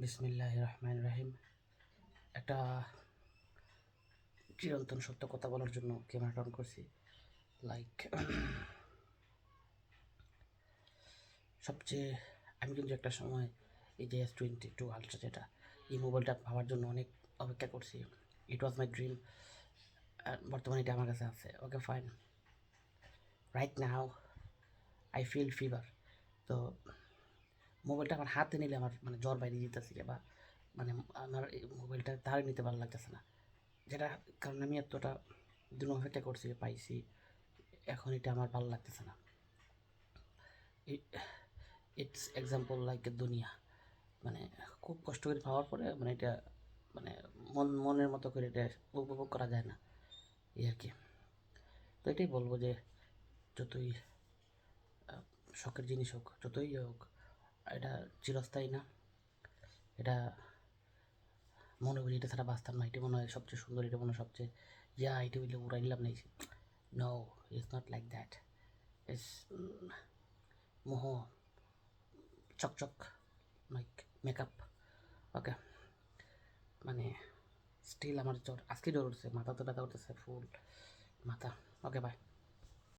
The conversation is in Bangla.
বিসমিল্লাহির রহমানির রহিম। একটা চিরন্তন সত্য কথা বলার জন্য ক্যামেরাটা অন করছি। লাইক সবচেয়ে আমি কিন্তু একটা সময় এই যে S22 আলট্রা, যেটা এই মোবাইলটা পাওয়ার জন্য অনেক অপেক্ষা করছি। It was my dream. বর্তমানে এটা আমার কাছে আছে। Okay fine, right now I feel fever. তো মোবাইলটা আমার হাতে নিলে আমার মানে জ্বর বাইরে যেতেছে, বা মানে আমার এই মোবাইলটা তার নিতে ভালো লাগতেছে না, যেটা কারণ আমি এতটা দিন অপেক্ষা করছি, পাইছি, এখন এটা আমার ভালো লাগতেছে না। ইটস এক্সাম্পল লাইক দুনিয়া, মানে খুব কষ্ট করে পাওয়ার পরে মানে এটা মানে মনের মতো করে এটা উপভোগ করা যায় না, এই আর কি। তো এটাই বলবো যে যতই শখের জিনিস হোক, যতই হোক, এটা চিরস্থায়ী না। এটা মনে করি এটা ছাড়া বাঁচতাম না, এটা মনে হয় সবচেয়ে সুন্দর, এটা মনে হয় সবচেয়ে এটা বললে উড়াই নিলাম না। No, it's not like that. It's মোহ, চকচক, লাইক মেকআপ। ওকে, মানে স্টিল আমার জ্বর, আজকে জ্বর উঠছে, মাথা তো ব্যথা করতেছে ফুল মাথা। ওকে, বাই।